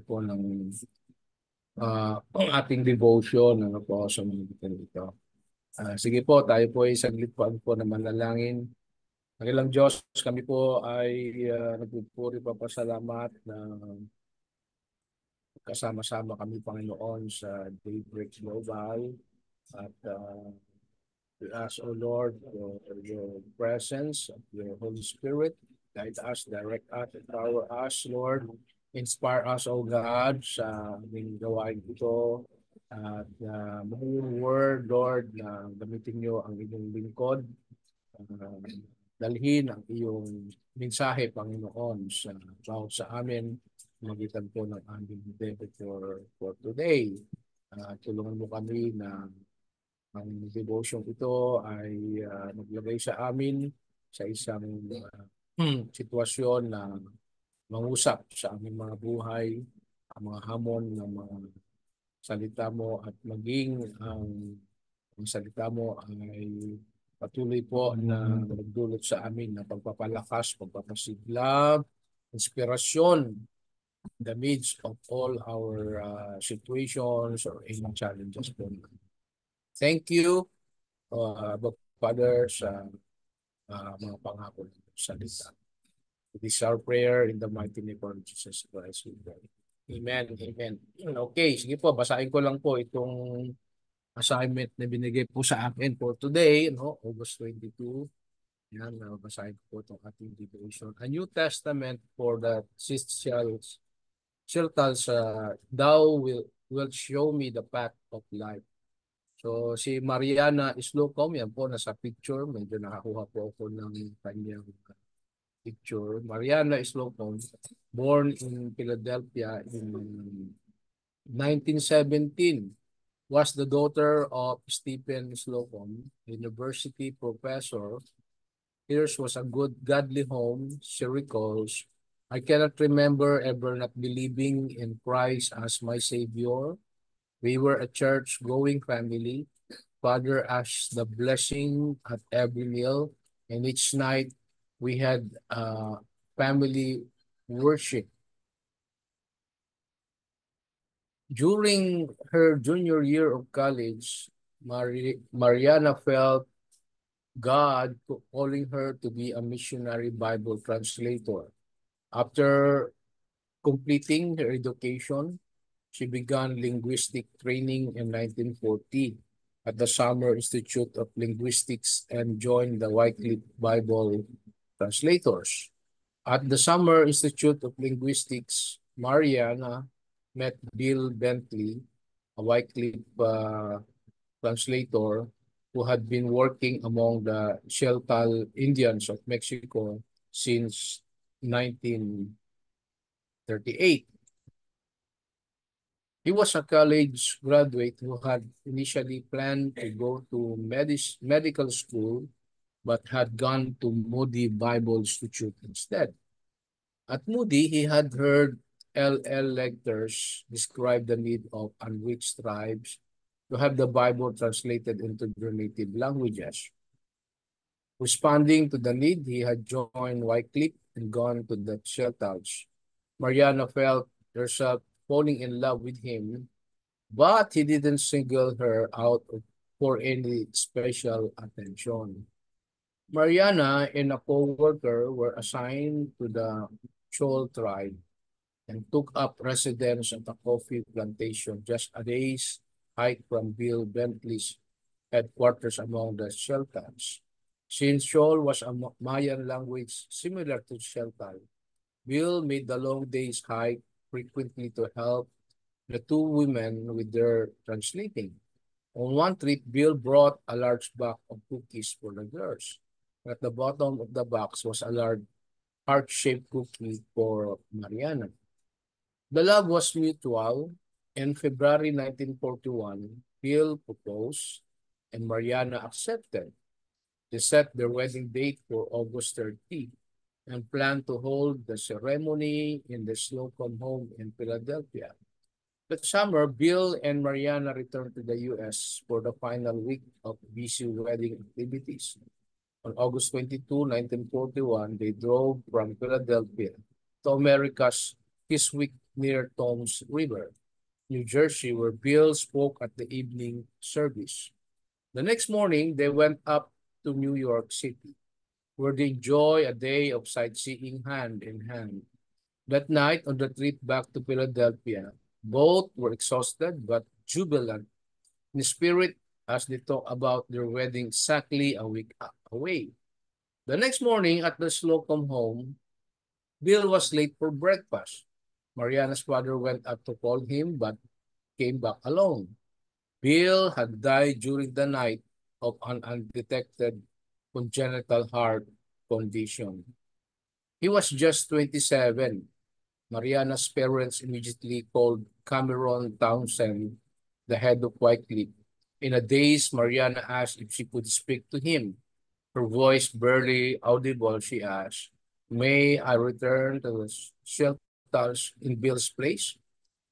po ng ang ating devotion po sa mga ito. Sige po, tayo po ay saglit po na manalangin. Kanilang Diyos, kami po ay nagpupuri papasalamat na kasama-sama kami, Panginoon, sa Daybreak Global. At we ask, O Lord, for your presence of your Holy Spirit. Guide us, direct us, empower us, Lord. Inspire us, O God, sa aming gawain ito. At yung word, Lord, na gamitin nyo ang inyong lingkod. Uh, Dalhin ang iyong mensahe, Panginoon, sa bawat sa amin, magitan po ng aming debate for today. Tulungan mo kami na ang devotion ito ay naglagay sa amin sa isang sitwasyon na mangusap sa aming mga buhay, ang mga hamon ng mga salita mo at maging ang salita mo ay patuloy po na magdulot sa amin ng pagpapalakas, pagpapasigla, inspirasyon in the midst of all our situations or any challenges po. Thank you, Father, sa mga pangako ng salita. It is our prayer in the mighty name of Jesus Christ. Amen. Amen. Okay, sige po, basahin ko lang po itong assignment na binigay po sa akin for today, August 22. Yan, basahin ko po itong ating devotion. A New Testament for the Chiltals, thou will show me the path of life. So, si Mariana Slocum, yan po, nasa picture. Medyo nakakuha po ako ng kanyang picture. Mariana Slocum, born in Philadelphia in 1917, was the daughter of Stephen Slocum, university professor. Hers was a good, godly home, she recalls. I cannot remember ever not believing in Christ as my Savior. We were a church-going family. Father asked the blessing at every meal, and each night we had family worship. During her junior year of college, Mariana felt God calling her to be a missionary Bible translator. After completing her education, she began linguistic training in 1940 at the Summer Institute of Linguistics and joined the Wycliffe Bible Translators. At the Summer Institute of Linguistics, Mariana met Bill Bentley, a Wycliffe translator who had been working among the Chiltal Indians of Mexico since 1938. He was a college graduate who had initially planned to go to medical school but had gone to Moody Bible Institute instead. At Moody, he had heard L.L. lectures describe the need of unreached tribes to have the Bible translated into their native languages. Responding to the need, he had joined Wycliffe and gone to the Chiltals. Mariana felt herself falling in love with him, but he didn't single her out for any special attention. Mariana and a co-worker were assigned to the Chol tribe and took up residence at a coffee plantation just a day's hike from Bill Bentley's headquarters among the Chiltals. Since Chol was a Mayan language similar to Chiltal, Bill made the long day's hike frequently to help the two women with their translating. On one trip, Bill brought a large box of cookies for the girls. At the bottom of the box was a large heart-shaped cookie for Mariana. The love was mutual. In February 1941, Bill proposed and Mariana accepted. They set their wedding date for August 30 and planned to hold the ceremony in the Slocum home in Philadelphia. That summer, Bill and Mariana returned to the U.S. for the final week of busy wedding activities. On August 22, 1941, they drove from Philadelphia to America's Kiswick near Toms River, New Jersey, where Bill spoke at the evening service. The next morning, they went up to New York City, where they enjoyed a day of sightseeing hand in hand. That night, on the trip back to Philadelphia, both were exhausted but jubilant in spirit as they talked about their wedding exactly a week away. The next morning at the Slocum home, Bill was late for breakfast. Mariana's father went up to call him but came back alone. Bill had died during the night of an undetected congenital heart condition. He was just 27. Mariana's parents immediately called Cameron Townsend, the head of Wycliffe. In a daze, Mariana asked if she could speak to him. Her voice barely audible, she asked, "May I return to the shelters in Bill's place?"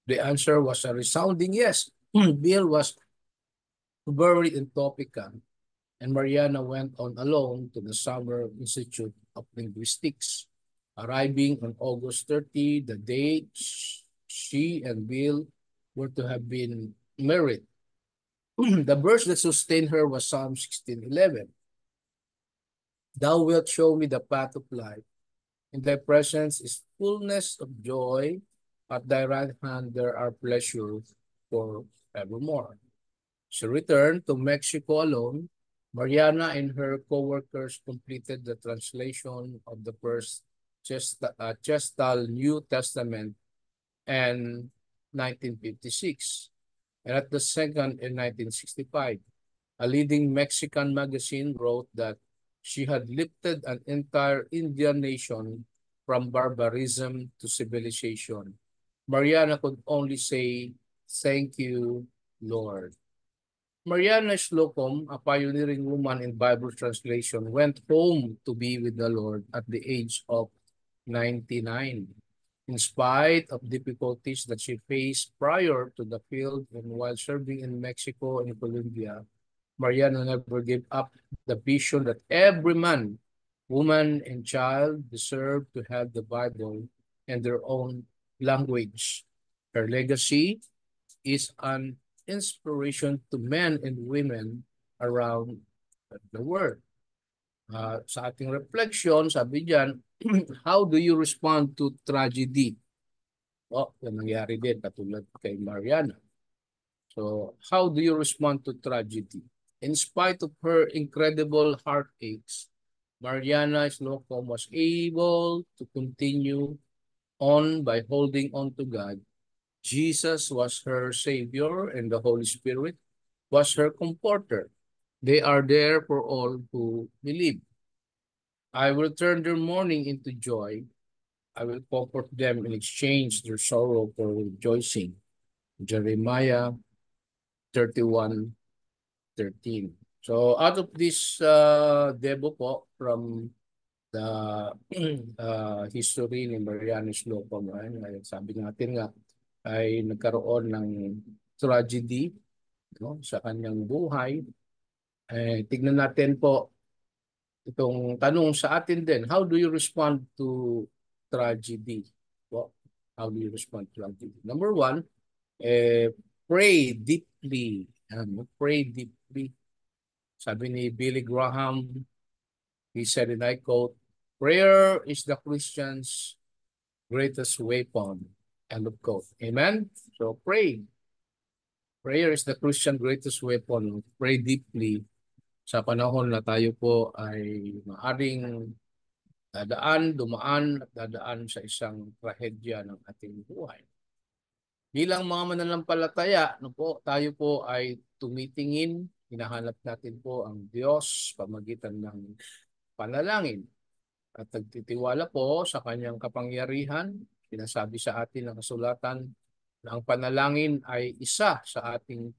The answer was a resounding yes. Bill was buried in Topeka, and Mariana went on alone to the Summer Institute of Linguistics. Arriving on August 30, the date she and Bill were to have been married. The verse that sustained her was Psalm 16:11. Thou wilt show me the path of life. In thy presence is fullness of joy. At thy right hand there are pleasures forevermore. She returned to Mexico alone. Mariana and her co-workers completed the translation of the first Chestal New Testament in 1956, and at the second in 1965. A leading Mexican magazine wrote that she had lifted an entire Indian nation from barbarism to civilization. Mariana could only say, "Thank you, Lord." Mariana Slocum, a pioneering woman in Bible translation, went home to be with the Lord at the age of 99. In spite of difficulties that she faced prior to the field and while serving in Mexico and Colombia, Mariana never gave up the vision that every man, woman, and child deserve to have the Bible in their own language. Her legacy is an inspiration to men and women around the world. Sa ating reflection, sabi diyan, how do you respond to tragedy? Yan nangyari din katulad kay Mariana. So, how do you respond to tragedy? In spite of her incredible heartaches, Mariana Slocum was able to continue on by holding on to God. Jesus was her Savior and the Holy Spirit was her comforter. They are there for all who believe. I will turn their mourning into joy. I will comfort them and exchange their sorrow for rejoicing. Jeremiah 31:13. So out of this debo po from the history ni Mariana Slocum, sabi natin nga ay nagkaroon ng tragedy, no, sa kanyang buhay. Tignan natin po itong tanong sa atin din. How do you respond to tragedy? Well, how do you respond to tragedy? Number one, pray deeply. Pray deeply. Sabi ni Billy Graham, he said, and I quote, "Prayer is the Christian's greatest weapon." End of quote. Amen? So pray. Prayer is the Christian greatest weapon. Pray deeply sa panahon na tayo po ay maaring dumaan at dadaan sa isang trahedya ng ating buhay. Bilang mga mananampalataya, tayo po ay tumitingin, hinahanap natin po ang Diyos pamagitan ng panalangin. At nagtitiwala po sa kanyang kapangyarihan. Sinasabi sa atin ng kasulatan na ang panalangin ay isa sa ating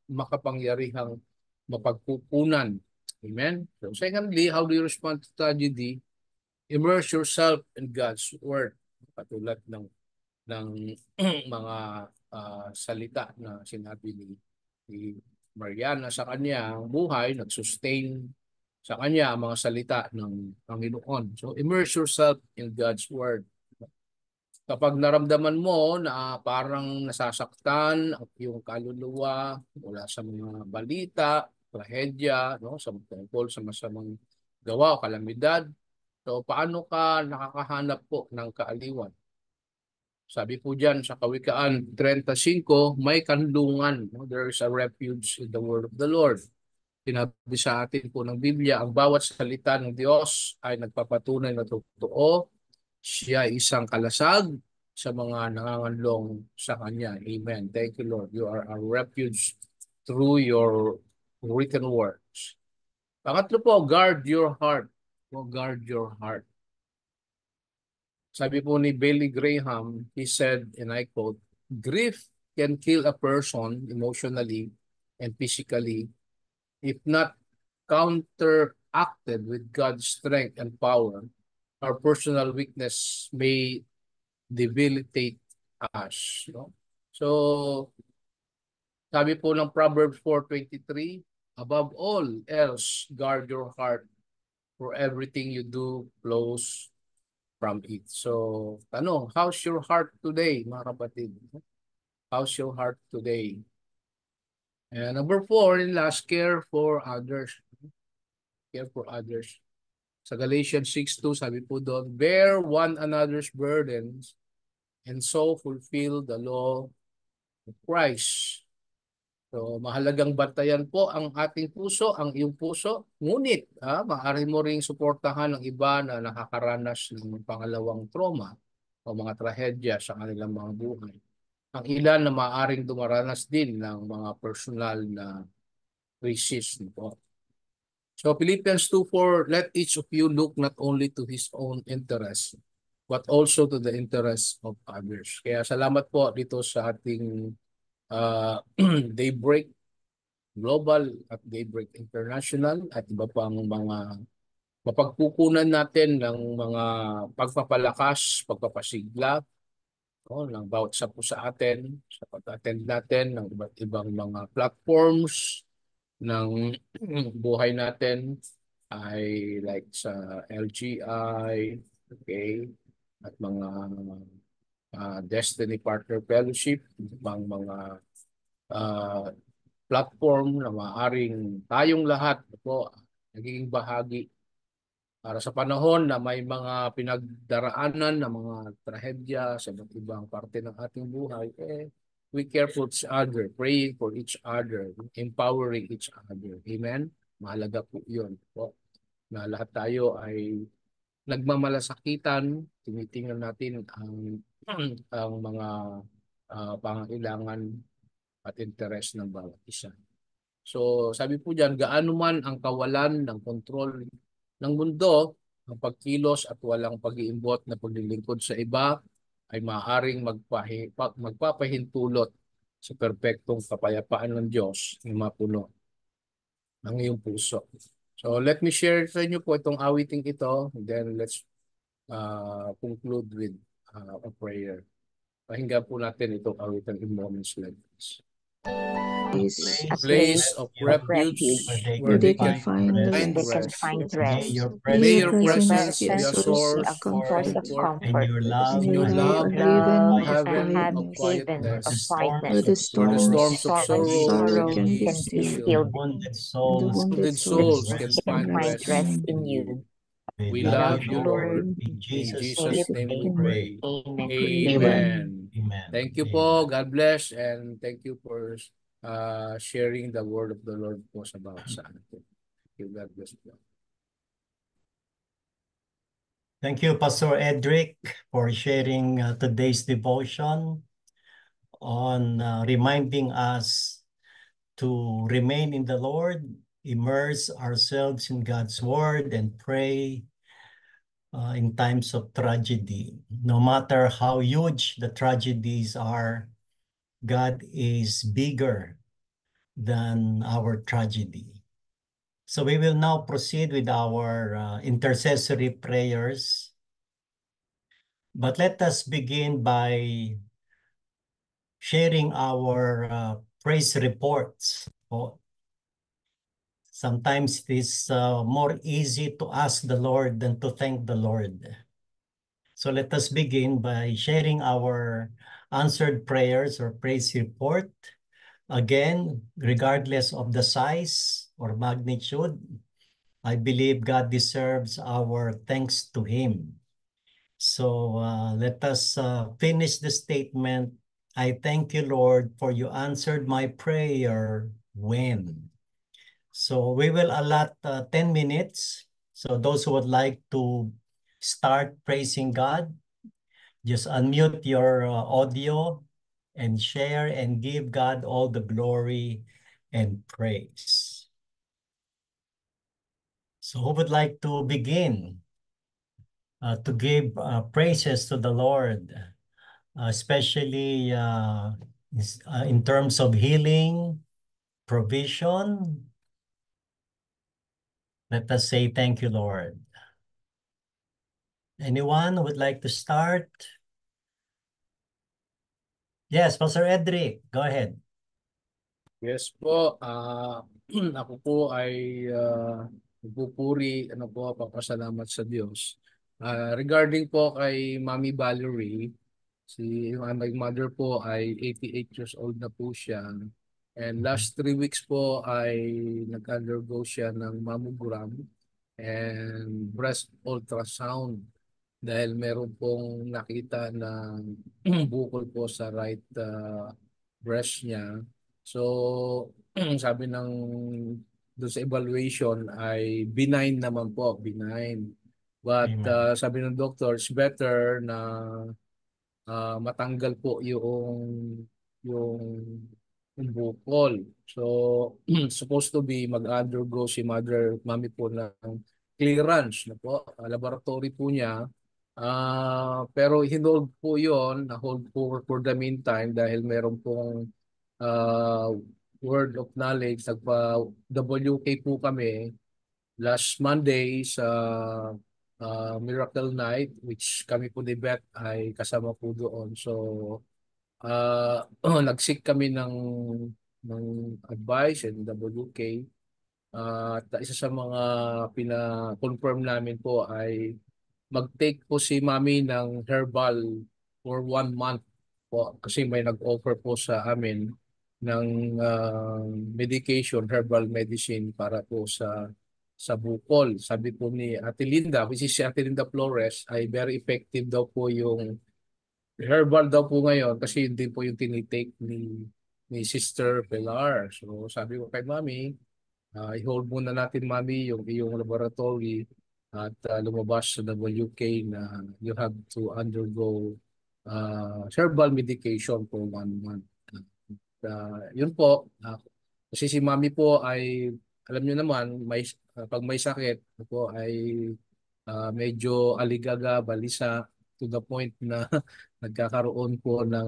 makapangyarihang mapagkukunan. Amen? So secondly, how do you respond to tragedy? Immerse yourself in God's Word. Katulad ng mga salita na sinabi ni Mariana sa kanyang buhay, nag-sustain sa kanya ang mga salita ng Panginoon. So immerse yourself in God's Word. Kapag naramdaman mo na parang nasasaktan ang iyong kaluluwa mula sa mga balita, trahedya, no, sa tungkol sa masamang gawa o kalamidad, so paano ka nakakahanap po ng kaaliwan? Sabi po dyan sa Kawikaan 35, may kanlungan. No? There is a refuge in the word of the Lord. Sinabi sa atin po ng Biblia, ang bawat salita ng Diyos ay nagpapatunay na totoo. Siya ay isang kalasag sa mga nanganganlong sa Kanya. Amen. Thank you, Lord. You are a refuge through your written words. Pangatlo po, guard your heart. Guard your heart. Sabi po ni Billy Graham, he said, and I quote, grief can kill a person emotionally and physically if not counteracted with God's strength and power. Our personal weakness may debilitate us. No? So, sabi po ng Proverbs 4:23, above all else, guard your heart, for everything you do flows from it. So, tanong, how's your heart today, mga kapatid? How's your heart today? And number 4, and last, care for others. Care for others. Sa Galatians 6:2, sabi po doon, bear one another's burdens and so fulfill the law of Christ. So, mahalagang bantayan po ang ating puso, ang iyong puso. Ngunit, maaari mo ring suportahan ng iba na nakakaranas ng pangalawang trauma o mga trahedya sa kanilang mga buhay. Ang ilan na maaaring dumaranas din ng mga personal na crisis po. So, Philippians 2:4, let each of you look not only to his own interest, but also to the interest of others. Kaya salamat po dito sa ating Daybreak Global at Daybreak International at iba pang mga mapagkukunan natin ng mga pagpapalakas, pagpapasigla ng bawat isa po sa atin sa pag-attend natin ng iba't ibang mga platforms ng buhay natin ay like sa LGI, okay, at mga Destiny Partner Fellowship, ibang mga uh, platform na maaaring tayong lahat po nagiging bahagi para sa panahon na may mga pinagdaraanan na mga trahedya sa iba't ibang parte ng ating buhay, we care for each other, praying for each other, empowering each other. Amen? Mahalaga po yun po, na lahat tayo ay nagmamalasakitan, tinitingnan natin ang mga pangangailangan at interes ng bawat isa. So sabi po dyan, gaano man ang kawalan ng kontrol ng mundo, ang pagkilos at walang pag-iimbot na paglilingkod sa iba ay maaaring magpapahintulot sa perpektong kapayapaan ng Diyos na mapuno ang iyong puso. So let me share sa inyo po itong awiting ito, and then let's conclude with a prayer. Pakinggan po natin itong awiting in moments like this. A place of refuge where they can find rest. rest. May your presence be be a source of comfort, comfort, and your love, and and your love a haven of heaven of quietness, quietness, where the where the storms storms of of sorrow sorrow can be can be stilled, stilled, wounded and the souls wounded wounded souls can find rest rest in you. in you. We We love love you, you, Lord. In In Jesus' Jesus' name name we we pray. Amen. Amen. Thank you po. God bless, and thank you for sharing the word of the Lord po sa bawat sa atin. Thank you. God bless po. Thank you, Pastor Edric, for sharing today's devotion on reminding us to remain in the Lord, immerse ourselves in God's word, and pray in times of tragedy. No matter how huge the tragedies are, God is bigger than our tragedy. So we will now proceed with our intercessory prayers. But let us begin by sharing our praise reports. Sometimes it is more easy to ask the Lord than to thank the Lord. So let us begin by sharing our answered prayers or praise report. Again, regardless of the size or magnitude, I believe God deserves our thanks to Him. So let us finish the statement. I thank you, Lord, for you answered my prayer when. So we will allot 10 minutes. So those who would like to start praising God, just unmute your audio and share and give God all the glory and praise. So who would like to begin to give praises to the Lord, especially in terms of healing, provision? Let us say thank you, Lord. Anyone would like to start? Yes, Pastor Edric, go ahead. Yes po, ako po ay nagpupuri, papasalamat sa Diyos. Regarding po kay Mami Valerie, yung aming mother po ay 88 years old na po siya. And last 3 weeks po ay nag-undergo siya ng mammogram and breast ultrasound dahil meron pong nakita na bukol po sa right breast niya. So, sabi ng doon sa evaluation ay benign naman po, benign. But sabi ng doctor, it's better na matanggal po yung bukol. So, supposed to be mag-undergo si mami po ng clearance na po, laboratory po niya. Pero hinold po yon, na-hold for the meantime dahil meron pong word of knowledge. Nagpa-WK po kami last Monday sa Miracle Night, which kami po ni Beth ay kasama po doon. So, nag-seek kami ng advice and WK. At isa sa mga pina-confirm namin po ay mag-take po si Mami ng herbal for 1 month po kasi may nag-offer po sa amin ng medication, herbal medicine para po sa bukol. Sabi po ni Ate Linda, which is si Ate Linda Flores, ay very effective daw po yung herbal daw po ngayon kasi hindi po yung tinitake ni Sister Pilar. So sabi ko kay Mami, i-hold muna natin Mami yung iyong laboratory at lumabas sa WK na you have to undergo herbal medication for 1 month. Yun po, kasi si Mami po ay, alam niyo naman, pag may sakit po ay medyo aligaga, balisa, to the point na nagkakaroon po ng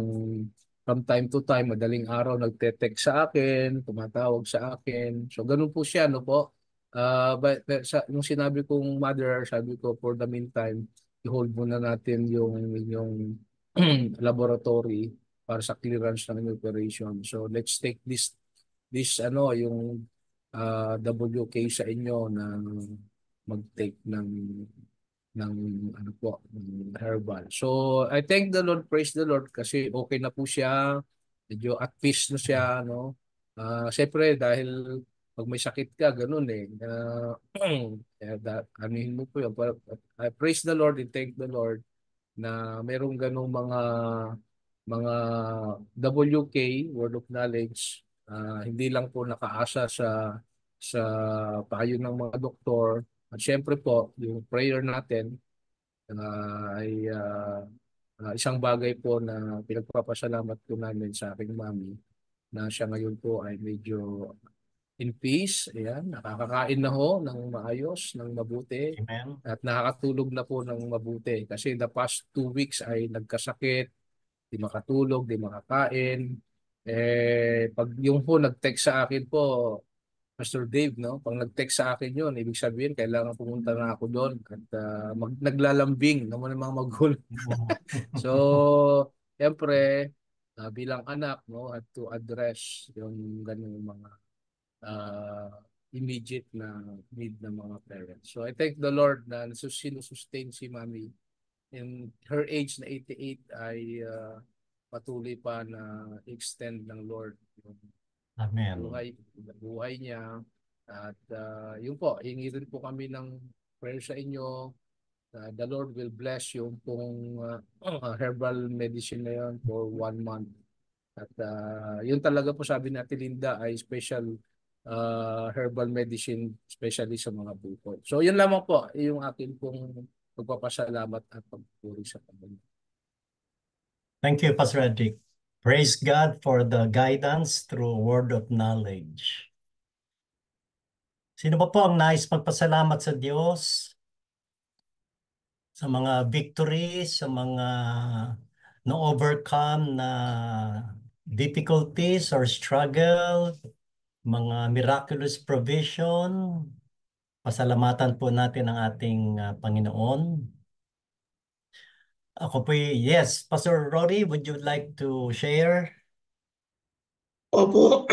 from time to time, madaling araw nagte-text sa akin, tumatawag sa akin. So ganun po siya, no po. Nung sinabi kong mother, sabi ko for the meantime, i-hold muna natin yung laboratory para sa clearance ng operation. So let's take this yung WK sa inyo na mag-take ng ano po, ng herbal. So I thank the Lord, praise the Lord kasi okay na po siya. Medyo at peace na siya, no. Siyempre dahil pag may sakit ka, ganun eh. Anuhin mo po yun. I praise the Lord and thank the Lord na merong ganung mga WK, word of knowledge, hindi lang po nakaasa sa payo ng mga doktor. At syempre po, yung prayer natin ay isang bagay po na pinagpapasalamat po namin sa aking mami na siya ngayon po ay medyo in peace. Ayan, nakakakain na ho ng maayos, ng mabuti. Amen. At nakakatulog na po ng mabuti. Kasi the past 2 weeks ay nagkasakit, di makatulog, di makakain. Pag yung po nag-text sa akin po, Pastor Dave, no? Pag nag-text sa akin yun, ibig sabihin, kailangan pumunta na ako doon at naglalambing naman ng mga magulang. So, siyempre, bilang anak, no, at to address yung ganung mga immediate na need ng mga parents. So, I thank the Lord na sinusustain si Mami in her age na 88 ay patuloy pa na extend ng Lord yung Amen. buhay niya. At yun po, hingi rin po kami ng prayer sa inyo. The Lord will bless yung pong herbal medicine na yun for 1 month. At yun talaga po sabi ni Ate Linda ay special herbal medicine, especially sa mga bukod. So yun lamang po, yung akin pong pagpapasalamat at pagpupuri sa Panginoon. Thank you, Pastor Edric. Praise God for the guidance through word of knowledge. Sino ba po ang nais magpasalamat sa Diyos sa mga victories, sa mga na-overcome na difficulties or struggle, mga miraculous provision? Pasalamatan po natin ang ating Panginoon. Ako po, yes. Pastor Rory, would you like to share? Opo,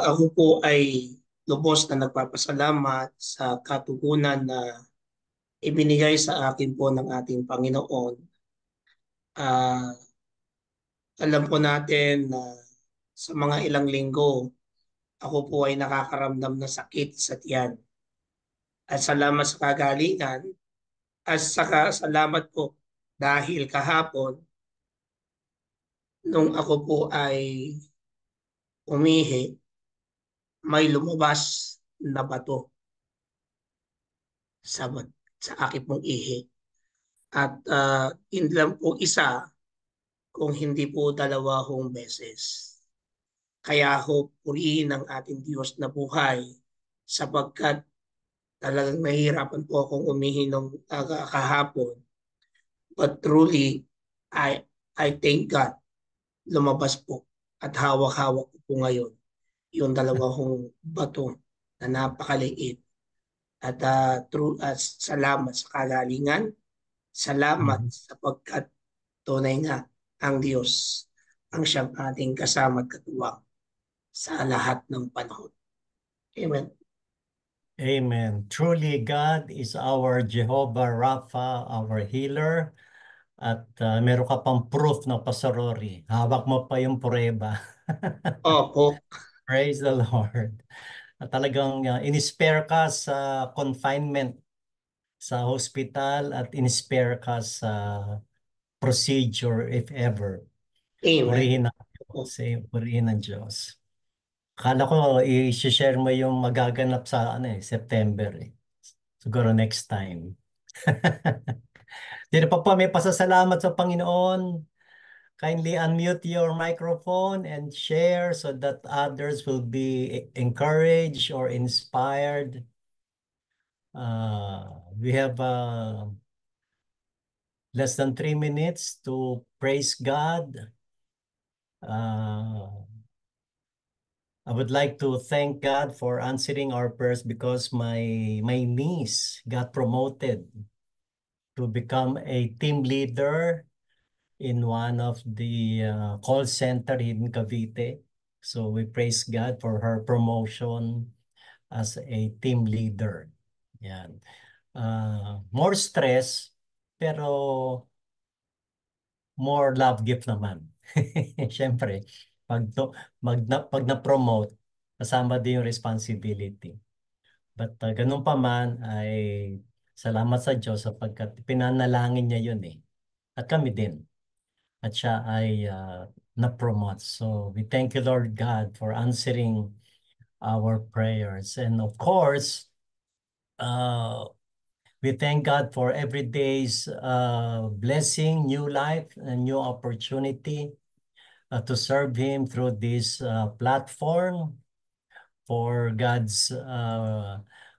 ako po ay lubos na nagpapasalamat sa katugunan na ibinigay sa akin po ng ating Panginoon. Alam po natin na sa mga ilang linggo, ako po ay nakakaramdam ng sakit sa tiyan. At salamat sa kagalingan, at saka salamat po dahil kahapon, nung ako po ay umihi, may lumabas na bato sa, sa aking pong ihi. At hindi lang po isa, kung hindi po dalawang beses. Kaya ho, purihin ang ating Diyos na buhay sapagkat talagang nahihirapan po akong umihi nung kahapon. But truly, I thank God, lumabas po at hawak-hawak ko po ngayon yung dalawang bato na napakaliit. At salamat sa kagalingan, salamat sapagkat tunay nga ang Diyos ang siyang ating kasama at katuwang sa lahat ng panahon. Amen. Amen. Truly, God is our Jehovah Rapha, our healer. At meron ka pang proof ng Pastor Rory. Hawak mo pa yung prueba. Opo. Praise the Lord. At talagang in-spare ka sa confinement sa hospital at in-spare ka sa procedure if ever. Amen. Purihin ng Diyos. Purihin ng Diyos. Akala ko i-share mo yung magaganap sa September. Siguro next time. Sino pa po may pasasalamat sa Panginoon? Kindly unmute your microphone and share so that others will be encouraged or inspired. We have less than 3 minutes to praise God. I would like to thank God for answering our prayers because my niece got promoted to become a team leader in one of the call center in Cavite. So we praise God for her promotion as a team leader. Yan. More stress, pero more love gift naman. Siyempre, pag na-promote, kasama din yung responsibility. But ganun pa man ay salamat sa Diyos sapagkat pinanalangin niya yun eh. At kami din. At siya ay na-promote. So we thank you, Lord God, for answering our prayers. And of course, we thank God for every day's blessing, new life, and new opportunity to serve Him through this platform, for God's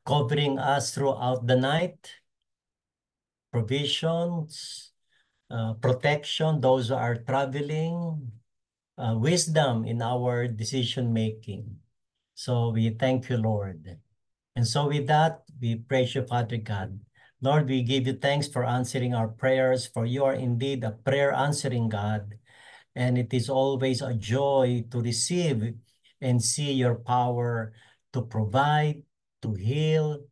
covering us throughout the night, provisions, protection, those who are traveling, wisdom in our decision making. So we thank you, Lord. And so with that, we praise you, Father God. Lord, we give you thanks for answering our prayers, for you are indeed a prayer answering God. And it is always a joy to receive and see your power to provide, to heal,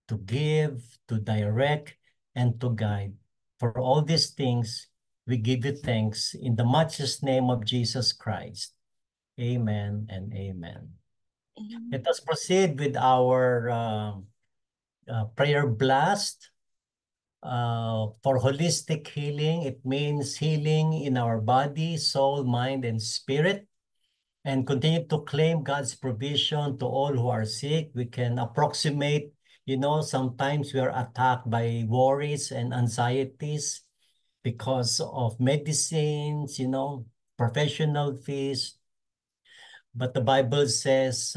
to give, to direct, and to guide. For all these things, we give you thanks in the matchless name of Jesus Christ. Amen and amen. Let us proceed with our prayer blast. For holistic healing, it means healing in our body, soul, mind, and spirit. And continue to claim God's provision to all who are sick. We can approximate, sometimes we are attacked by worries and anxieties because of medicines, professional fees. But the Bible says,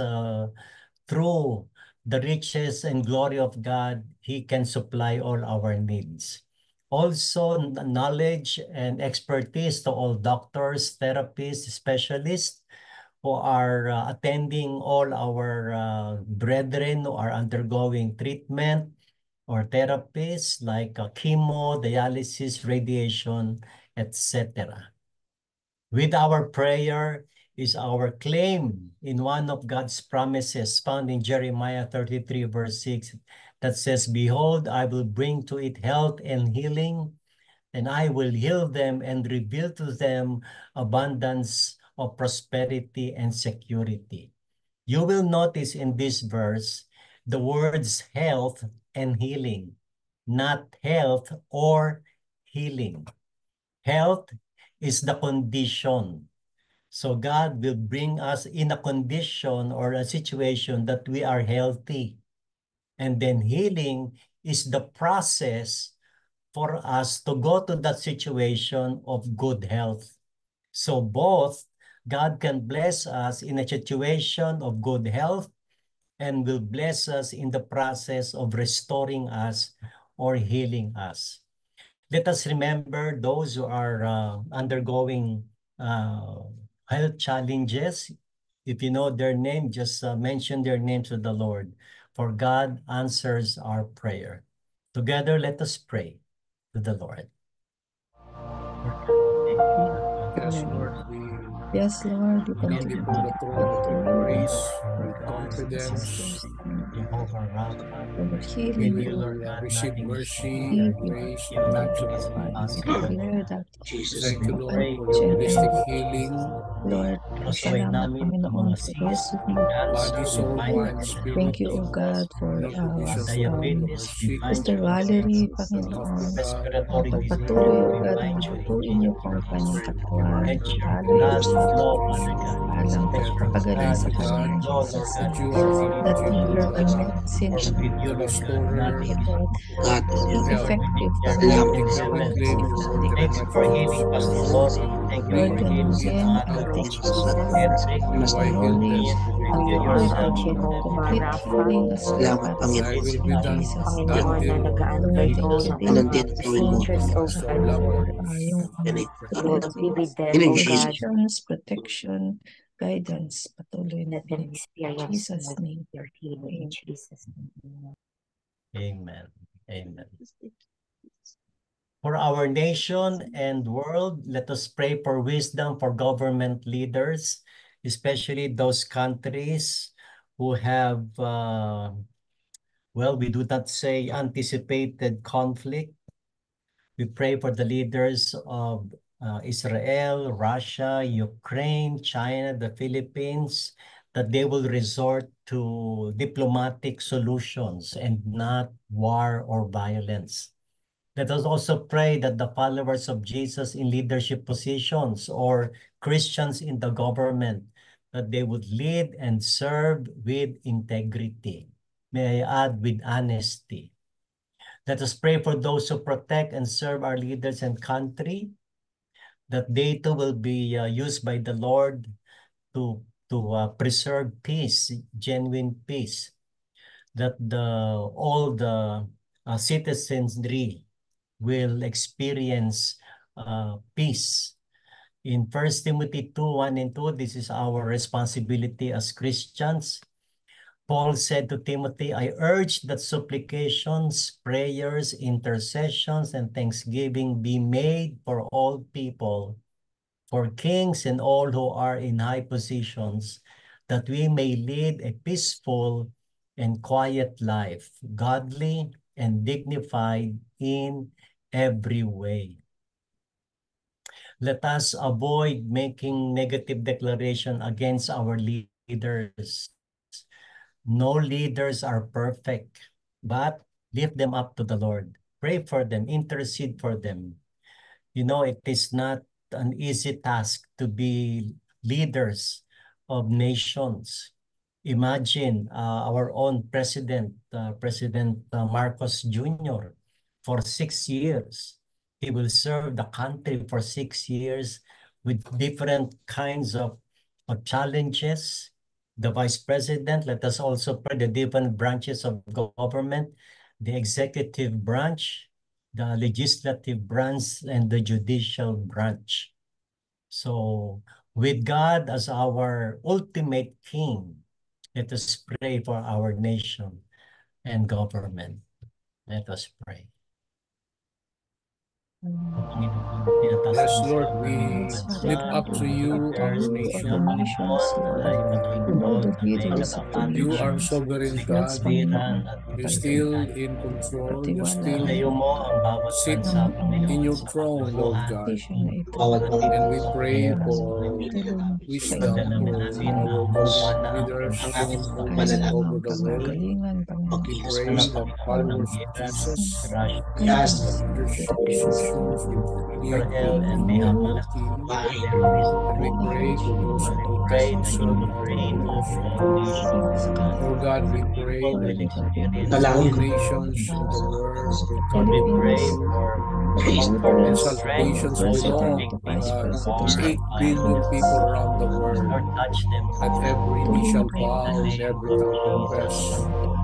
through the riches and glory of God, He can supply all our needs. Also, knowledge and expertise to all doctors, therapists, specialists who are attending all our brethren who are undergoing treatment or therapies like chemo, dialysis, radiation, etc. With our prayer is our claim in one of God's promises found in Jeremiah 33 verse 6 that says, "Behold, I will bring to it health and healing, and I will heal them and reveal to them abundance of prosperity and security." You will notice in this verse the words health and healing, not health or healing. Health is the condition. So God will bring us in a condition or a situation that we are healthy. And then healing is the process for us to go to that situation of good health. So both God can bless us in a situation of good health and will bless us in the process of restoring us or healing us. Let us remember those who are undergoing health challenges. If you know their name, just mention their name to the Lord, for God answers our prayer. Together, let us pray to the Lord. Yes, Lord, we Yes, Lord, we come continue before to the throne of your pray grace for with God's confidence. sisters and Jehovah Rapha, for the We with healing. you, Lord will God, receive nothing is mercy Give and impossible. you With grace you, the from nothing you. is body. We impossible, Lord declare God. that Jesus' Thank you, We no Lord, pray, for we your infection pray, holistic and we pray, healing, Lord, Pasuhin salamat namin ang Panginoon mga for cysts, those who need body, cancer, we soul, bind healing. it mind, in the name spirit, of Thank you, O Jesus. God, for no provisions for all who are Diabetes, we sick, bind Sister it in the name Valerie, of Jesus. Panginoon. physical, Respiratory disease, Pagpatuloy, O we God, na bind you in bubuin niyo Jesus' po ang kanyang name. katawan. Let your Lalo na blood sa flow, Father God. alang Let your pagpapagaling blood sa kanya in flow, Lord Jesus' God, that in name. you are That facilities the in herbal Jesus' Jehovah, name. medicine For with you, the Lord God, restorer. be, nothing is Lord, God, impossible. be Help. For we effective declare Panginoon salamat healing, in And the we healing, claim mighty your healing. word name in of the Thank you mighty for name Jesus. of healing, Pastor Jesus. Lori. Thank you Lord for God, we healing Give his again, I mother. thank you Pastor for Cedric, so I heal them. knowledge. reveal I are pray, our yourself to Panginoon, them Jehovah in complete Jesus' Rapha, healing name. as well, salamat Father Thy God, Panginoon. will Jesus' be in name. done, Jesus' done, name. Panginoon na dear Lord, Lord, nag-aantay that doon you ng will mga Nandiyan ang gawin mo. angels, increase, O to our God. loved Lord, ones. yung Yan eh. You will be with them, Healing O Jesus. God. provisions, protection, guidance, patuloy na Let them din. In experience, Jesus' Lord, name. your healing in Amen. Jesus' name. Amen. Amen. For our nation and world, let us pray for wisdom for government leaders, especially those countries who have, we do not say anticipated conflict. We pray for the leaders of Israel, Russia, Ukraine, China, the Philippines, that they will resort to diplomatic solutions and not war or violence. Let us also pray that the followers of Jesus in leadership positions or Christians in the government, that they would lead and serve with integrity. May I add, with honesty. Let us pray for those who protect and serve our leaders and country, that they too will be used by the Lord to preserve peace, genuine peace, that all the citizenry will experience peace. In 1 Timothy 2:1 and 2, this is our responsibility as Christians. Paul said to Timothy, I urge that supplications, prayers, intercessions, and thanksgiving be made for all people, for kings and all who are in high positions, that we may lead a peaceful and quiet life, godly and dignified in every way. Let us avoid making negative declaration against our leaders. No leaders are perfect, but lift them up to the Lord. Pray for them, intercede for them. You know, it is not an easy task to be leaders of nations. Imagine our own president, President Marcos Jr., for 6 years. He will serve the country for 6 years with different kinds of challenges. The vice president, let us also pray the different branches of government, the executive branch, the legislative branch, and the judicial branch. So with God as our ultimate king, let us pray for our nation and government. Let us pray. Yes, Lord, we Yes, Father, lift thank up you. to We lift you up to our you all the nation. nations, Lord, and all the leaders of the You are nations. sovereign Yes, God. Panginoon, You're Panginoon, still in control. You patiwala still ang sit namin, Panginoon, in your sa throne, Lord God. nation na ito. Bawat And we pray Kailangan for tulong sa wisdom iyo, for Panginoon, sa our government leaders ang ating all over kailangan the world. pangagalingan, Panginoon. We pagkilos pray that Lord, followers of Jesus, guide Yes, them the with your directions, decisions Lord. will be equipped In with the your name of team. bahay, And we Thank you, pray for those who Jesus. continue to serve our leadership. Oh God, we pray that Lord, God, we lift up all dalangin nations in the world will come to know Philippines, you, the kay and leaders, the salvations president, belong the vice to president, 8 billion people around the world, that every knee tulungan shall kayo, bow and every tongue confess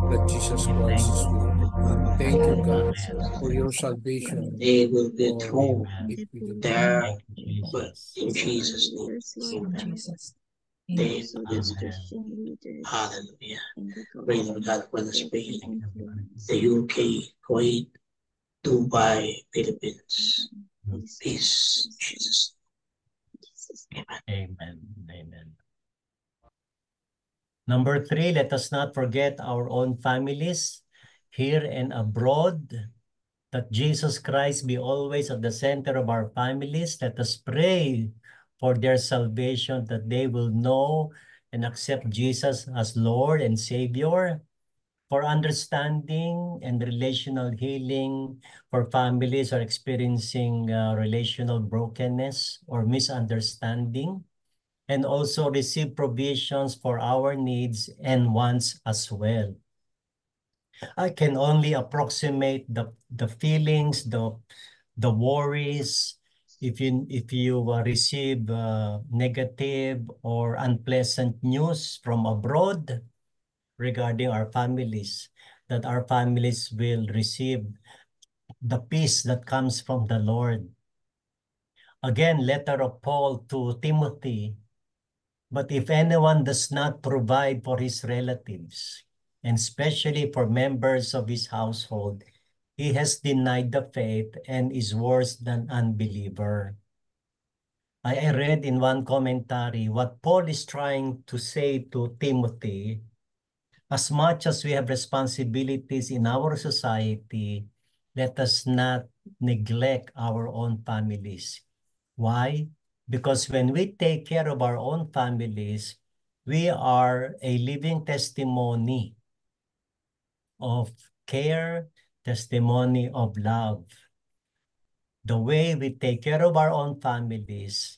that Jesus Christ is Lord. Thank you, Panginoon, God, salamat for po your sa salvation they will be for thrown 8 billion people. there, Thank you, but Jesus. in Jesus' name, in Jesus' they name. will be thrown. Hallelujah. Pray, Lord God, for the Spain, the UK, Kuwait, Dubai, Philippines. Peace, Jesus. Amen. Amen. Amen. Number 3, let us not forget our own families here and abroad, that Jesus Christ be always at the center of our families. Let us pray for their salvation, that they will know and accept Jesus as Lord and Savior, for understanding and relational healing for families are experiencing relational brokenness or misunderstanding, and also receive provisions for our needs and wants as well. I can only approximate the feelings, the worries, if you receive negative or unpleasant news from abroad regarding our families, that our families will receive the peace that comes from the Lord. Again, letter of Paul to Timothy. But if anyone does not provide for his relatives, and especially for members of his household, he has denied the faith and is worse than unbeliever. I read in one commentary what Paul is trying to say to Timothy. As much as we have responsibilities in our society, let us not neglect our own families. Why? Because when we take care of our own families, we are a living testimony of care, testimony of love. The way we take care of our own families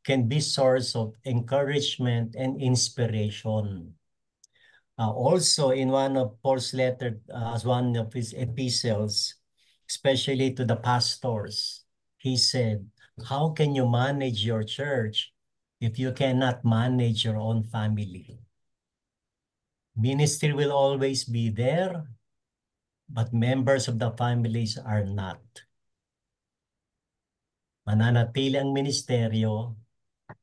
can be source of encouragement and inspiration. Also, in one of Paul's letter, as one of his epistles, especially to the pastors, he said, how can you manage your church if you cannot manage your own family? Ministry will always be there, but members of the families are not. Mananatili ang ministeryo,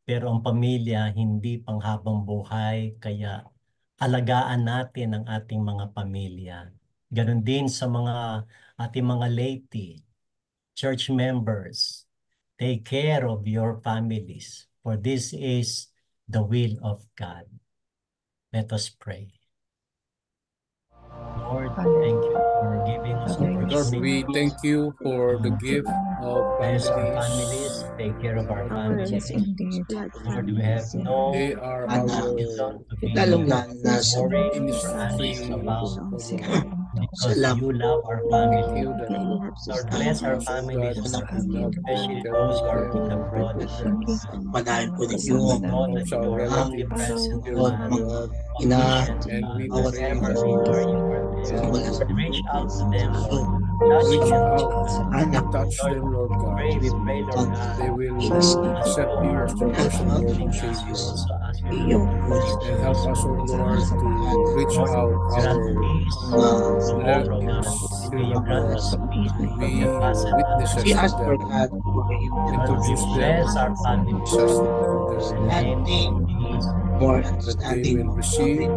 pero ang pamilya hindi panghabang buhay, kaya alagaan natin ang ating mga pamilya. Ganon din sa ating mga laity, church members. Take care of your families, for this is the will of God. Let us pray. Lord, thank you for giving us Father, in Lord, we thank you for the gift of Bless our families, families. take care of our families. Yes, indeed. Lord, we have no They are At, our reason to be lalong-lalo na sa worried or ministry anxious about because Salamat. you love our Thank family. you that Lord, bless our God, families, you love especially them, those who are care in for them, abroad. protect them. Manahin po ninyo You ang know that Our you are relatives omnipresent, here Lord, in God, God, ina omniscient, and we God. bawat pray Wherever that they are, you are you there. mula sa Lord, reach out to them, Lord. Lord, Touch reach them, out anak, and touch them, Lord God. we pray, Lord God, They will Yes. accept you as their personal Lord and we Savior. also ask you iyong to puso And help us, O Lord, to reach out grant our peace to all, Lord God. relatives May here you grant abroad us peace to be that passes witnesses we to ask for them, God for you to introduce them bless our family. Jesus to their In the name granting of Jesus. more that they understanding will of receive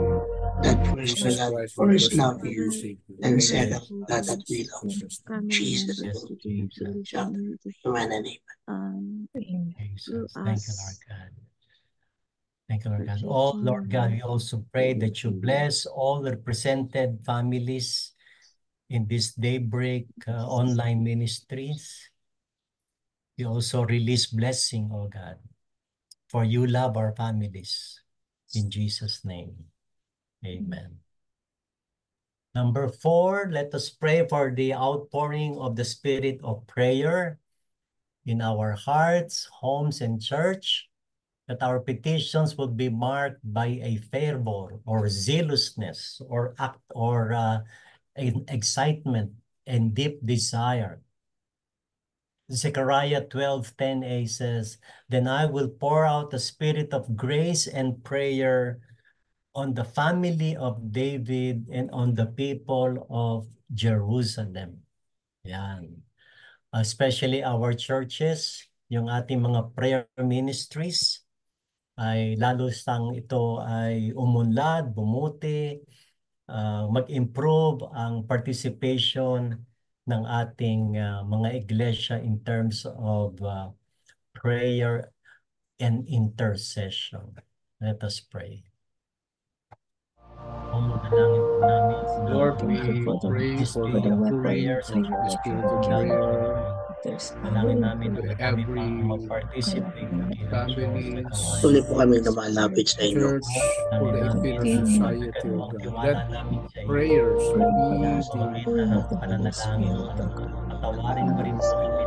that personal Jesus love, Christ, their first personal love Lord you and Savior. and Thank you, second God that we love Jesus. Jesus. Yes, Jesus. Amen and amen. Jesus. Thank you, Lord God. Thank you, Lord God. Oh, Lord God, we also pray that you bless all represented families in this daybreak online ministries. We also release blessing, oh God, for you love our families. In Jesus' name, amen. Number 4, let us pray for the outpouring of the spirit of prayer in our hearts, homes, and church, that our petitions will be marked by a fervor or zealousness or excitement and deep desire. Zechariah 12:10a says, "Then I will pour out the spirit of grace and prayer on the family of David and on the people of Jerusalem." Yan. Especially our churches, yung ating mga prayer ministries, ay lalo sang ito ay umunlad, bumuti, mag-improve ang participation ng ating mga iglesia in terms of prayer and intercession. Let us pray. Lord, we pray for the outpouring of the spirit of prayer to every families, Tuloy po kami lumalapit sa inyo. church, Filipino society, O God. Let prayers be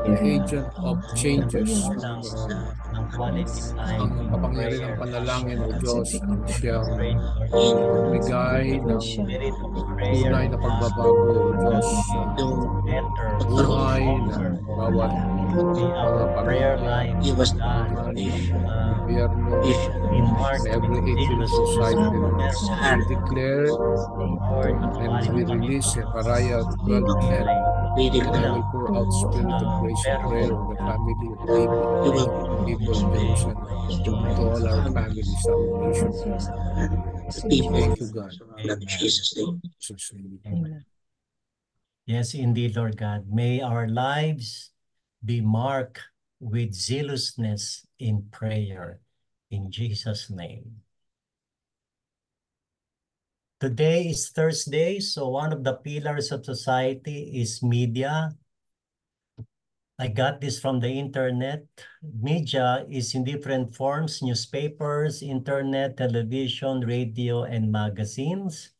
the agent of changes around the world. Ang kapangyarihan ng panalangin, O Diyos, ang siyang nagbigay ng tunay na pagbabago, O Diyos, sa buhay ng bawat mga pamilya, Iwas gobyerno, and every age in society, Lord. We declare and we release Zechariah 12:10, and I will pour out spirit of grace and prayer on the family of David, people of Jerusalem, to all our families, our nation. Thank you, God. In Jesus' name. Jesus' name. Amen. Yes, indeed, Lord God. May our lives be marked with zealousness in prayer. In Jesus' name. Today is Thursday, so one of the pillars of society is media. I got this from the internet. Media is in different forms: newspapers, internet, television, radio, and magazines.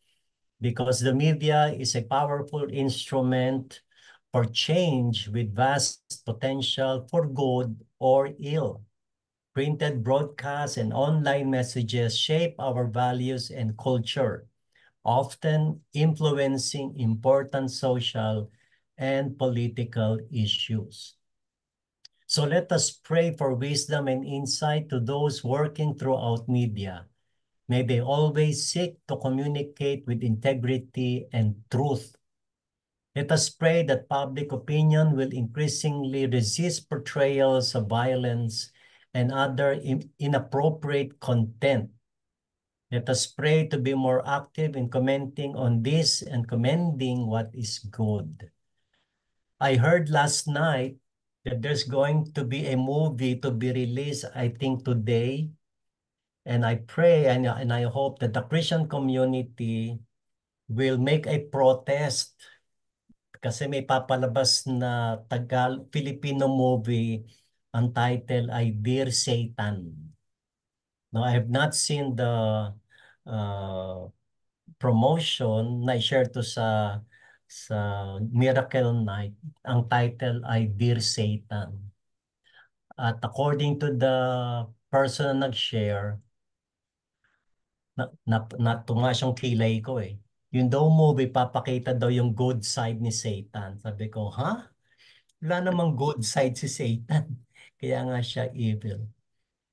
Because the media is a powerful instrument for change with vast potential for good or ill. Printed broadcasts and online messages shape our values and culture, often influencing important social and political issues. So let us pray for wisdom and insight to those working throughout media. May they always seek to communicate with integrity and truth. Let us pray that public opinion will increasingly resist portrayals of violence and other inappropriate content. Let us pray to be more active in commenting on this and commending what is good. I heard last night that there's going to be a movie to be released, I think today. And I pray and I hope that the Christian community will make a protest kasi may papalabas na Filipino movie. Ang title ay Dear Satan. No, I have not seen the promotion na i-share to sa Miracle Night. Ang title ay Dear Satan. At according to the person na nag-share, natunga siyang kilay ko eh. Yung daw movie, papakita daw yung good side ni Satan. Sabi ko, ha? Wala namang good side si Satan. Kaya nga siya evil.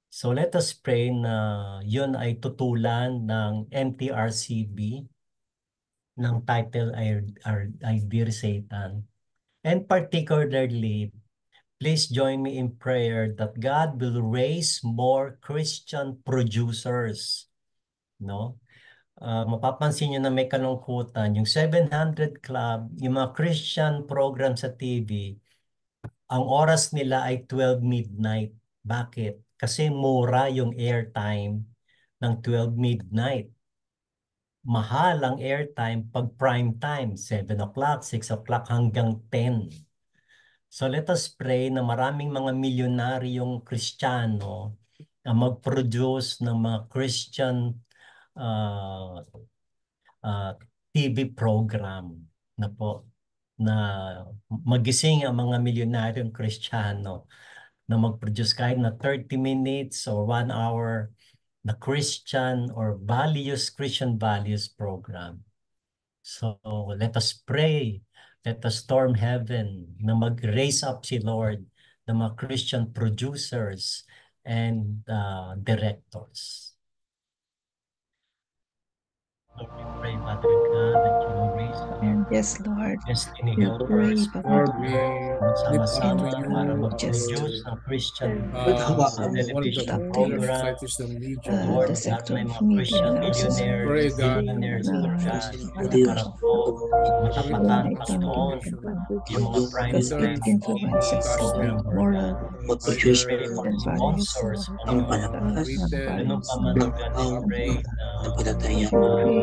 So let us pray na yun ay tutulan ng MTRCB ng title ay Dear Satan. And particularly, please join me in prayer that God will raise more Christian producers. No? Mapapansin nyo na may kalungkutan. Yung 700 Club, yung mga Christian program sa TV, ang oras nila ay 12 midnight. Bakit? Kasi mura yung airtime ng 12 midnight. Mahal ang airtime pag prime time, 7 o'clock, 6 o'clock hanggang 10. So let us pray na maraming mga milyonaryong Kristiyano na mag-produce ng mga Christian TV program na po na magising ang mga milyonaryong Kristiyano na mag-produce kahit na 30 minutes or 1 hour na Christian or Christian values program. So let us pray, let us storm heaven na mag-raise up si Lord ng mga Christian producers and directors. Lord, we pray, Father God, that you will raise up Yes, Lord. destiny We pray, helpers. Father Lord, we lift Sama-sama up to in you para just mag-produce ng Christian Hawakan mo. one of the television pillar program. fighters ng media, Lord, the Lord. lahat sector may of mga media Christian and also Pray, God, billionaires, Lord God, O Diyos, para po matapatan, Panginoon, yung mga prime time influences program, Lord moral God. mag-produce Pray for the values sponsors, ng Panginoon. palakas, Ganun pa man, ng Lord God, I ang pray na palataya.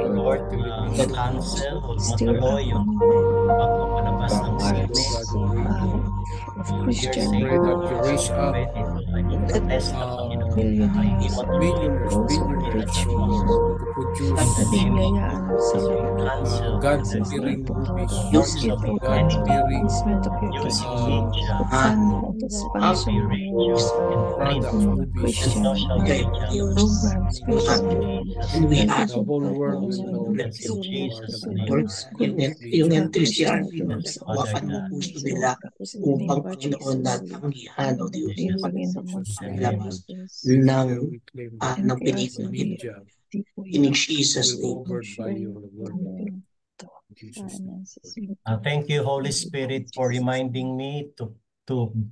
Lord, television, cancel o stir up matuloy yung pagpapalabas ng Lord sine. God, the radio. of Dear Christian Pray that Satan, you so raise up pwede ay protest na Panginoon para hindi matuloy billionaires, sa oh Lord, to produce in the name of biyayaan sa Jesus, we cancel God-fearing movies, works of the enemy God-fearing using media, sponsor TV, radio, and print, products, movies, and social Okay, media. Diyos. In Jesus' And we name, ask the whole world will know that that yes, in you Jesus' are name, Lord, yung media. enthusiasm, yes, Father hawakan mo God, puso nila upang Panginoon na tanggihan o Diyos Jesus, In paglabas this ng, year we claim that ng pelikula media in Jesus' will name. over by your word. In Jesus' name. Thank you, Holy Spirit, for reminding me to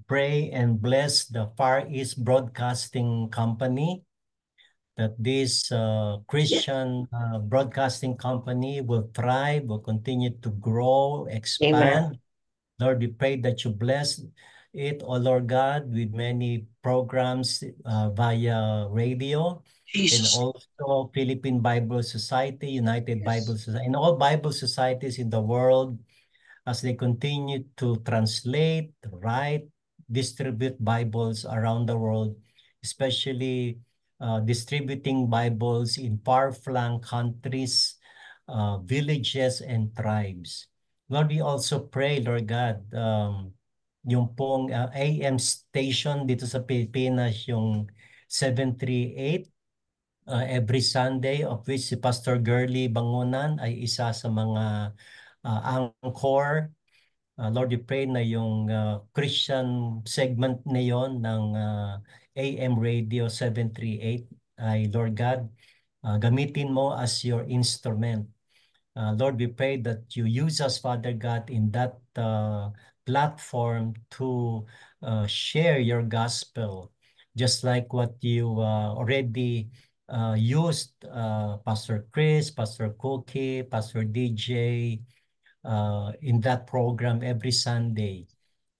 pray and bless the Far East Broadcasting Company, that this Christian broadcasting company will thrive, will continue to grow, expand. Lord, we pray that you bless it, oh Lord God, with many programs via radio, and Jesus. also Philippine Bible Society, United Bible Society, and all Bible societies in the world, as they continue to translate, write, distribute Bibles around the world, especially distributing Bibles in far-flung countries, villages, and tribes. Lord, we also pray, Lord God, yung pong AM station dito sa Pilipinas, yung 738, every Sunday, of which si Pastor Girly Bangunan ay isa sa mga anchor. Lord, we pray na yung Christian segment na yon ng AM Radio 738 ay, Lord God, gamitin mo as your instrument. Lord, we pray that you use us, Father God, in that platform to share your gospel, just like what you already used Pastor Chris, Pastor Cookie, Pastor DJ in that program every Sunday.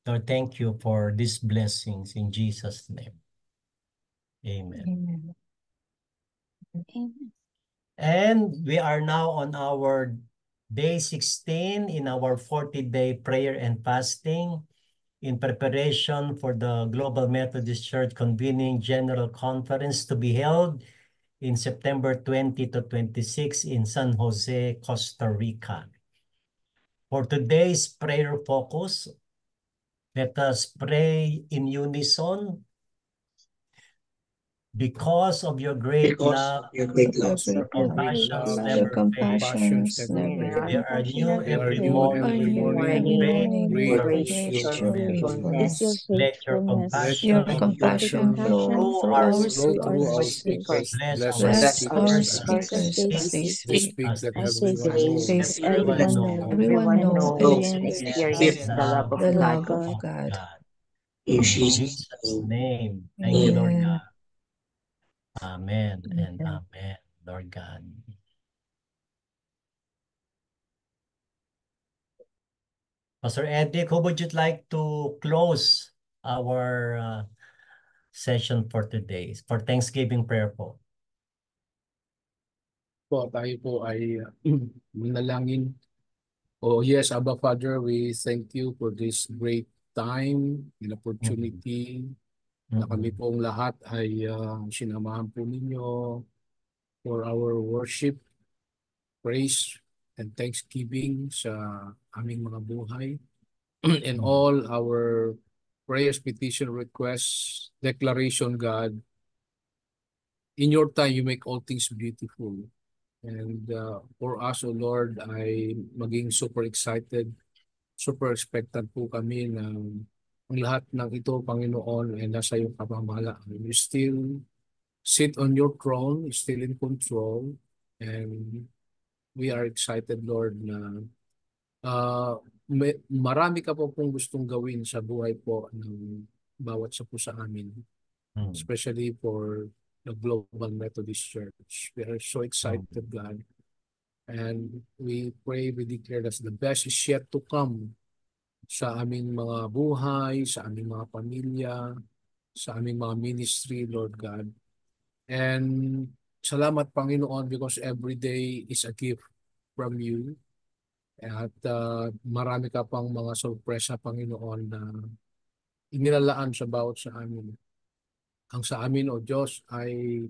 Lord, thank you for these blessings in Jesus' name. Amen. And we are now on our Day 16 in our 40-day prayer and fasting in preparation for the Global Methodist Church convening General Conference to be held in September 20 to 26 in San Jose, Costa Rica. For today's prayer focus, let us pray in unison. Because of your great Because love, of your great love, Your your great love, compassions love, never your your fail. compassions compassions never never Your fail. They fail. are compassion new never They are every new fail. Are every morning. new morning. every Morning, Great morning. Great are is Great your is your your faithfulness. faithfulness. Is your faithfulness. let your faithfulness. Your compassion Let your Let your compassion compassion flow compassion through through our our flow flow through our through our speakers. speakers. speakers. bless Bless our our Bless Bless our our speakers speakers as speakers. speakers They they as they speak they speak speak. speak as that they as they everyone say, They let knows. speak everyone everyone that know, know everyone everyone know, know, those everyone and experience experience experience the the love love of the God. love of of God. God. in In Jesus' Jesus' name. name, thank you, Lord Amen. God. Amen and Amen. amen, Lord God. Pastor Edric, who would you like to close our session for today, for Thanksgiving prayer po? Po, tayo po ay manalangin. Oh yes, Abba Father, we thank you for this great time and opportunity na kami pong lahat ay sinamahan po ninyo for our worship, praise, and thanksgiving sa aming mga buhay. And all our prayers, petition, requests, declaration, God, in your time, you make all things beautiful. And for us, O Lord, ay maging super excited, super expectant po kami na ang lahat ng ito, Panginoon, ay nasa iyong pamamahalaan. You still sit on your throne, still in control, and we are excited, Lord, na marami ka po pong gustong gawin sa buhay po ng bawat sa po sa amin, especially for the Global Methodist Church. We are so excited, God. And we pray, we declare that the best is yet to come sa aming mga buhay, sa aming mga pamilya, sa aming mga ministry, Lord God. And salamat, Panginoon, because every day is a gift from you. At marami ka pang mga sorpresa, Panginoon, na inilalaan sa bawat sa amin. Ang sa amin, O Diyos, ay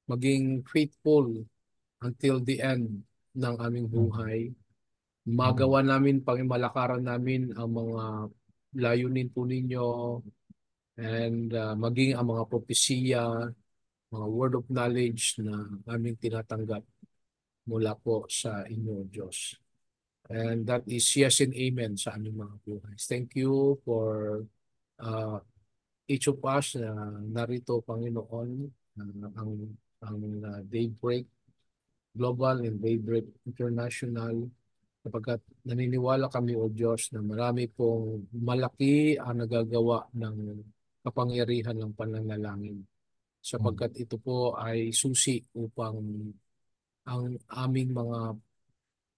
maging faithful until the end ng aming buhay. Magawa namin, malakaran namin ang mga layunin po ninyo and maging ang mga propesiya, mga word of knowledge na aming tinatanggap mula po sa inyo, Diyos. And that is yes and amen sa aming mga buhay. Thank you for each of us na narito, Panginoon, ang Daybreak Global and Daybreak International, sapagkat naniniwala kami, O Diyos, na marami pong malaki ang nagagawa ng kapangyarihan ng pananalangin, sapagkat ito po ay susi upang ang aming mga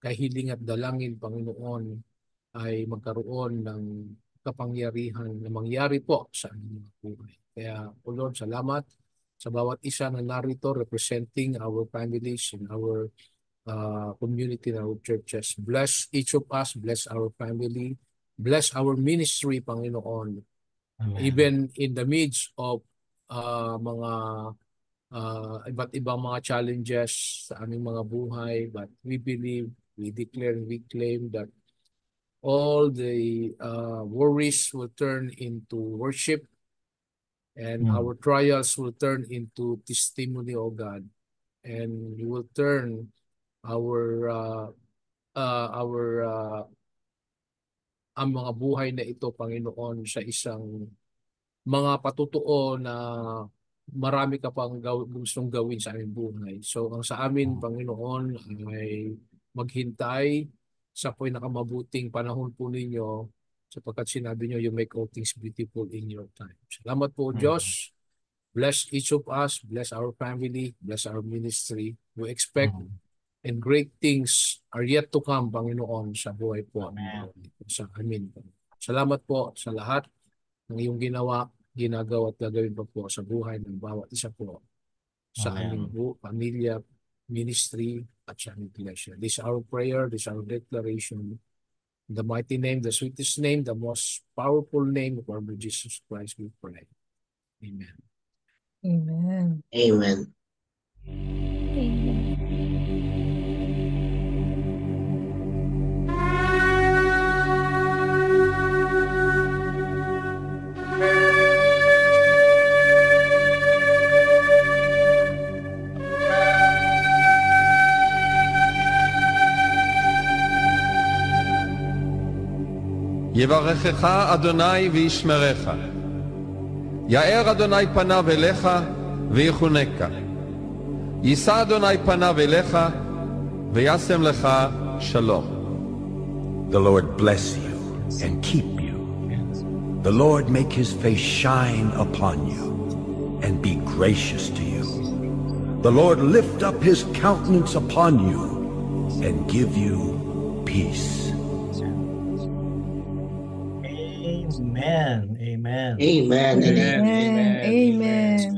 kahiling at dalangin, Panginoon, ay magkaroon ng kapangyarihan na mangyari po sa aming mga buhay. Kaya, O Lord, salamat sa bawat isa na narito representing our families and our community and our churches. Bless each of us, bless our family, bless our ministry, Panginoon. Amen. Even in the midst of mga iba't ibang mga challenges sa aming mga buhay, but we believe, we declare, we claim that all the worries will turn into worship, and our trials will turn into testimony, O God, and you will turn our ang mga buhay na ito, Panginoon, sa isang mga patutuo na marami ka pang gustong gawin sa aming buhay. So ang sa amin, Panginoon, ay maghintay sa pinakamabuting panahon po ninyo, sapagkat sinabi nyo, you make all things beautiful in your time. Salamat po, Diyos. Bless each of us, bless our family, bless our ministry. We expect and great things are yet to come, Panginoon, sa buhay po sa amin. Salamat po sa lahat ng iyong ginawa, ginagawa at gagawin pa po sa buhay ng bawat isa po sa aming pamilya, ministry at siyang iglesia. This is our prayer, this is our declaration. In the mighty name, the sweetest name, the most powerful name of our Lord Jesus Christ, we pray. Amen. Amen. Amen. יברכך אדוני וישמרך. יאר אדוני פניו אליך ויחונקה. יישא אדוני פניו אליך וישם לך שלום. The Lord bless you and keep you. The Lord make his face shine upon you and be gracious to you. The Lord lift up his countenance upon you and give you peace. Amen. Amen. Amen. Amen. Amen. Amen.